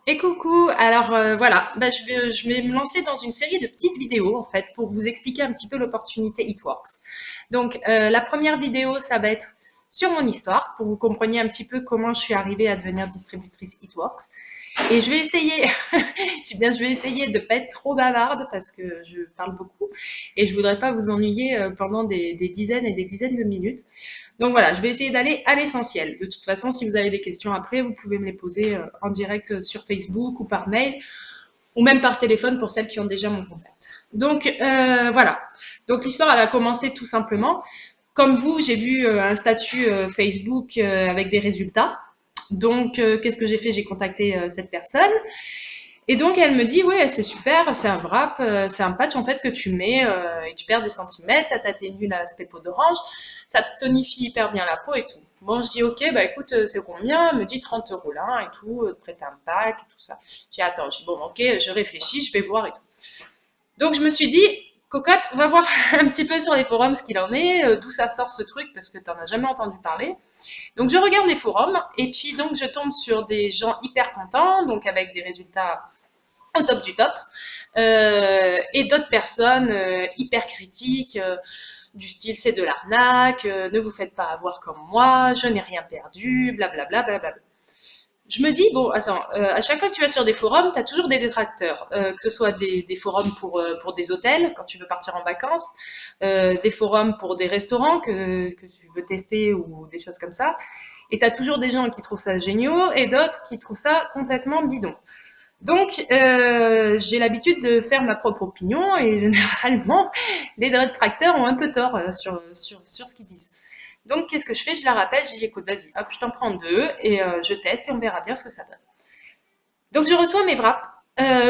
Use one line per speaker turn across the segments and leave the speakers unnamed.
Et coucou, alors voilà, je vais me lancer dans une série de petites vidéos en fait pour vous expliquer un petit peu l'opportunité Eatworks. Donc la première vidéo, ça va être sur mon histoire pour que vous compreniez un petit peu comment je suis arrivée à devenir distributrice Eatworks. Et je vais essayer, je vais essayer de pas être trop bavarde parce que je parle beaucoup et je voudrais pas vous ennuyer pendant des dizaines et des dizaines de minutes. Donc voilà, je vais essayer d'aller à l'essentiel. De toute façon, si vous avez des questions après, vous pouvez me les poser en direct sur Facebook ou par mail ou même par téléphone pour celles qui ont déjà mon contact. Donc voilà. Donc l'histoire, elle a commencé tout simplement. Comme vous, j'ai vu un statut Facebook avec des résultats. Donc qu'est-ce que j'ai fait? J'ai contacté cette personne et donc elle me dit ouais c'est super, c'est un wrap, c'est un patch en fait que tu mets et tu perds des centimètres, ça t'atténue l'aspect peau d'orange, ça te tonifie hyper bien la peau et tout. Bon je dis ok bah écoute c'est combien? Elle me dit 30 euros là et tout, prête un pack et tout ça. J'ai dit attends, je dis bon ok je réfléchis, je vais voir et tout. Donc je me suis dit cocotte va voir un petit peu sur les forums ce qu'il en est, d'où ça sort ce truc parce que t'en as jamais entendu parler. Donc je regarde les forums et puis donc je tombe sur des gens hyper contents donc avec des résultats au top du top, et d'autres personnes hyper critiques, du style c'est de l'arnaque, ne vous faites pas avoir comme moi, je n'ai rien perdu, blablabla. Bla, bla, bla. Je me dis, bon, attends, à chaque fois que tu vas sur des forums, tu as toujours des détracteurs, que ce soit des forums pour des hôtels, quand tu veux partir en vacances, des forums pour des restaurants que tu veux tester ou des choses comme ça. Et tu as toujours des gens qui trouvent ça génial et d'autres qui trouvent ça complètement bidon. Donc, j'ai l'habitude de faire ma propre opinion et généralement, les détracteurs ont un peu tort sur ce qu'ils disent. Donc, qu'est-ce que je fais? Je la rappelle, je dis écoute, vas-y, hop, je t'en prends deux et je teste et on verra bien ce que ça donne. Donc, je reçois mes wraps.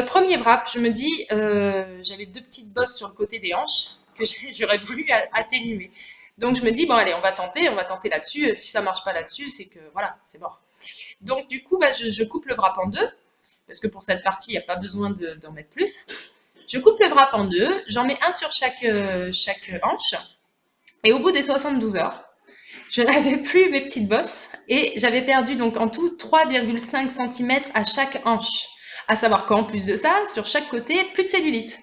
Premier wrap, je me dis, j'avais deux petites bosses sur le côté des hanches que j'aurais voulu atténuer. Donc, je me dis, bon, allez, on va tenter là-dessus. Si ça marche pas là-dessus, c'est que voilà, c'est mort. Donc, du coup, bah, je coupe le wrap en deux parce que pour cette partie, il n'y a pas besoin d'en mettre plus. Je coupe le wrap en deux, j'en mets un sur chaque hanche, et au bout des 72 heures, je n'avais plus mes petites bosses, et j'avais perdu donc en tout 3,5 cm à chaque hanche. À savoir qu'en plus de ça, sur chaque côté, plus de cellulite.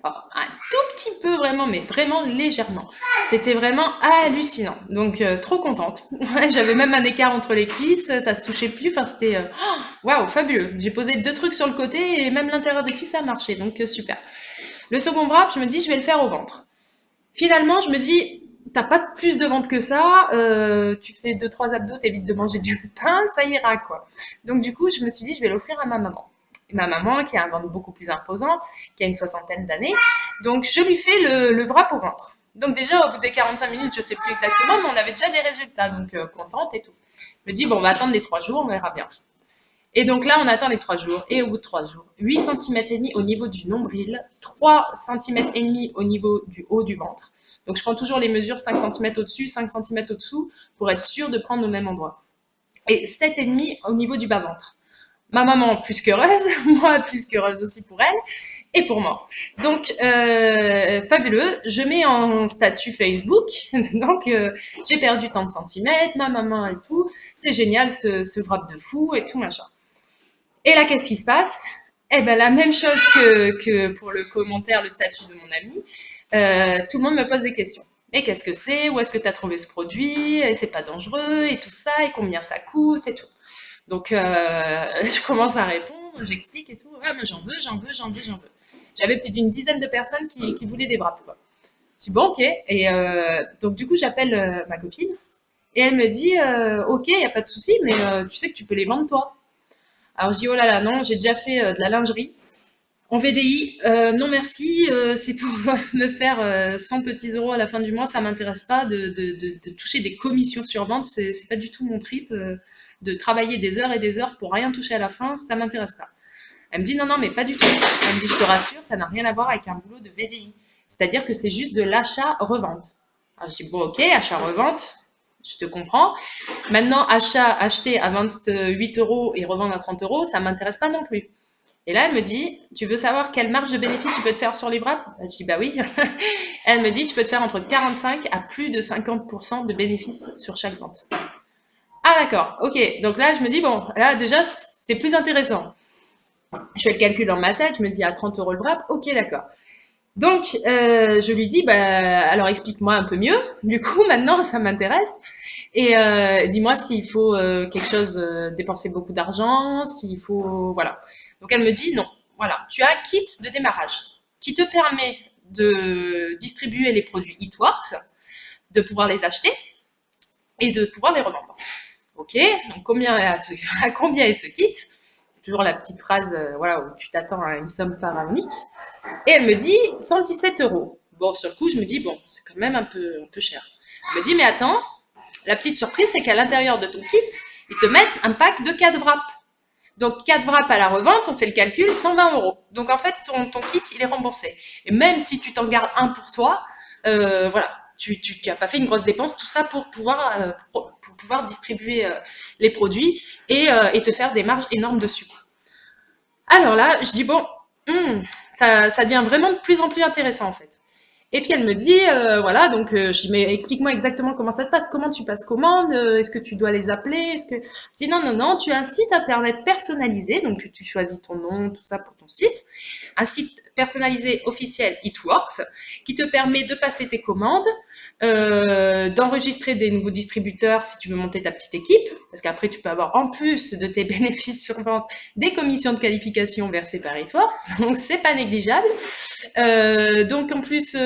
Oh, un tout petit peu vraiment, mais vraiment légèrement. C'était vraiment hallucinant. Donc trop contente. J'avais même un écart entre les cuisses, ça se touchait plus. Enfin c'était waouh, fabuleux. J'ai posé deux trucs sur le côté et même l'intérieur des cuisses ça a marché. Donc super. Le second wrap, je me dis je vais le faire au ventre. Finalement, je me dis t'as pas plus de ventre que ça, tu fais deux trois abdos, t'évites de manger du pain, ça ira quoi. Donc du coup, je me suis dit je vais l'offrir à ma maman. Ma maman qui a un ventre beaucoup plus imposant, qui a une soixantaine d'années. Donc je lui fais le wrap au ventre. Donc déjà au bout des 45 minutes, je sais plus exactement, mais on avait déjà des résultats, donc contente et tout. Je me dis bon, on va attendre les 3 jours, on verra bien. Et donc là, on attend les 3 jours. Et au bout de 3 jours, 8,5 cm au niveau du nombril, 3,5 cm au niveau du haut du ventre. Donc je prends toujours les mesures 5 cm au-dessus, 5 cm au-dessous, pour être sûr de prendre au même endroit. Et 7,5 au niveau du bas-ventre. Ma maman plus qu'heureuse, moi plus qu'heureuse aussi pour elle et pour moi. Donc fabuleux, je mets en statut Facebook, donc j'ai perdu tant de centimètres, ma maman et tout, c'est génial ce wrap de fou et tout machin. Et là qu'est-ce qui se passe? Eh ben la même chose que pour le commentaire, le statut de mon ami, tout le monde me pose des questions. Mais qu'est-ce que c'est? Où est-ce que tu as trouvé ce produit? Et c'est pas dangereux? Et tout ça? Et combien ça coûte? Et tout. Donc, je commence à répondre, j'explique et tout. Ah, mais j'en veux, j'en veux, j'en veux, j'en veux. J'avais plus d'une dizaine de personnes qui voulaient des wraps, quoi. Je dis bon, ok. Et donc, du coup, j'appelle ma copine et elle me dit ok, il n'y a pas de souci, mais tu sais que tu peux les vendre toi. Alors, je dis oh là là, non, j'ai déjà fait de la lingerie. En VDI, non merci, c'est pour me faire 100 petits euros à la fin du mois, ça m'intéresse pas de toucher des commissions sur vente, c'est pas du tout mon trip, de travailler des heures et des heures pour rien toucher à la fin, ça m'intéresse pas. Elle me dit non, non, mais pas du tout. Elle me dit je te rassure, ça n'a rien à voir avec un boulot de VDI. C'est-à-dire que c'est juste de l'achat-revente. Alors je dis bon ok, achat-revente, je te comprends. Maintenant, acheter à 28 euros et revendre à 30 euros, ça m'intéresse pas non plus. Et là, elle me dit, tu veux savoir quelle marge de bénéfice tu peux te faire sur les wraps? Je dis, bah oui. Elle me dit, tu peux te faire entre 45 à plus de 50% de bénéfices sur chaque vente. Ah d'accord, ok. Donc là, je me dis, bon, là déjà, c'est plus intéressant. Je fais le calcul dans ma tête, je me dis à 30 € le wrap, ok d'accord. Donc je lui dis, bah alors explique-moi un peu mieux. Du coup maintenant ça m'intéresse. Et dis-moi s'il faut quelque chose, dépenser beaucoup d'argent, s'il faut, voilà. Donc elle me dit non, voilà, tu as un kit de démarrage qui te permet de distribuer les produits Eatworks, de pouvoir les acheter et de pouvoir les revendre. Ok, donc à combien est ce kit? Toujours la petite phrase voilà, où tu t'attends à une somme pharaonique. Et elle me dit 117 €. Bon, sur le coup, je me dis, bon, c'est quand même un peu cher. Elle me dit, mais attends, la petite surprise, c'est qu'à l'intérieur de ton kit, ils te mettent un pack de 4 wraps. Donc 4 wraps à la revente, on fait le calcul, 120 €. Donc en fait, ton kit, il est remboursé. Et même si tu t'en gardes un pour toi, voilà, tu n'as pas fait une grosse dépense, tout ça pour pouvoir distribuer les produits et te faire des marges énormes dessus. Alors là, je dis, bon, ça devient vraiment de plus en plus intéressant en fait. Et puis elle me dit, voilà, donc je dis, mais explique-moi exactement comment ça se passe, comment tu passes commande, est-ce que tu dois les appeler, est-ce que... Je dis, non, non, non, tu as un site internet personnalisé, donc tu choisis ton nom, tout ça pour ton site, un site personnalisé officiel Eatworks, qui te permet de passer tes commandes, d'enregistrer des nouveaux distributeurs si tu veux monter ta petite équipe, parce qu'après tu peux avoir en plus de tes bénéfices sur vente des commissions de qualification versées par Eatworks, donc c'est pas négligeable. Donc en plus,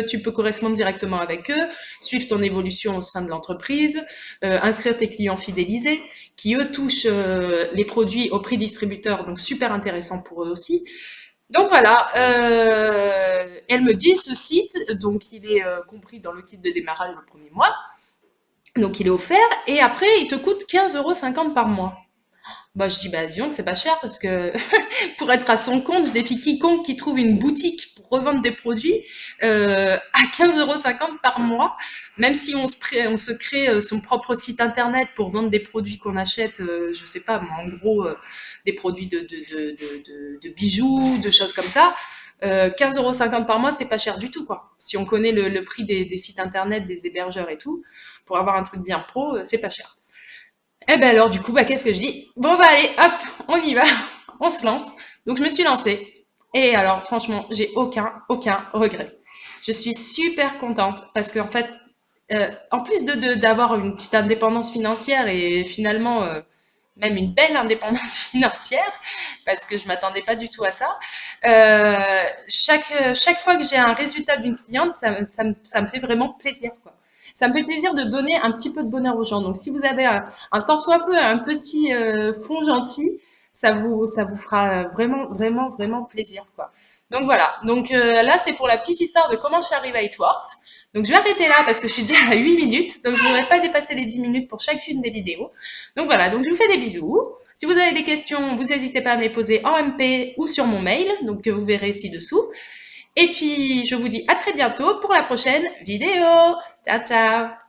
tu peux correspondre directement avec eux, suivre ton évolution au sein de l'entreprise, inscrire tes clients fidélisés, qui eux touchent les produits au prix distributeur, donc super intéressant pour eux aussi. Donc voilà, elle me dit ce site, donc il est compris dans le kit de démarrage le premier mois, donc il est offert, et après il te coûte 15,50 € par mois. Bah je dis bah disons que c'est pas cher parce que pour être à son compte, je défie quiconque qui trouve une boutique pour revendre des produits à 15,50 € par mois, même si on se crée son propre site internet pour vendre des produits qu'on achète, je sais pas, mais en gros, des produits de bijoux, de choses comme ça. 15,50 € par mois, c'est pas cher du tout, quoi. Si on connaît le prix des sites internet, des hébergeurs et tout, pour avoir un truc bien pro, c'est pas cher. Eh ben alors, du coup, bah, qu'est-ce que je dis? Bon, bah, allez, hop, on y va, on se lance. Donc, je me suis lancée. Et alors, franchement, j'ai aucun regret. Je suis super contente parce qu'en fait, en plus d'avoir une petite indépendance financière et finalement, même une belle indépendance financière, parce que je m'attendais pas du tout à ça, chaque fois que j'ai un résultat d'une cliente, ça me fait vraiment plaisir, quoi. Ça me fait plaisir de donner un petit peu de bonheur aux gens. Donc, si vous avez un tant soit peu, un petit fond gentil, ça vous fera vraiment plaisir, quoi. Donc voilà. Donc là, c'est pour la petite histoire de comment je suis arrivée à Eatworks. Donc je vais arrêter là parce que je suis déjà à 8 minutes, donc je ne voudrais pas dépasser les 10 minutes pour chacune des vidéos. Donc voilà, donc je vous fais des bisous. Si vous avez des questions, vous n'hésitez pas à me les poser en MP ou sur mon mail, donc que vous verrez ci-dessous. Et puis je vous dis à très bientôt pour la prochaine vidéo. Ciao ciao.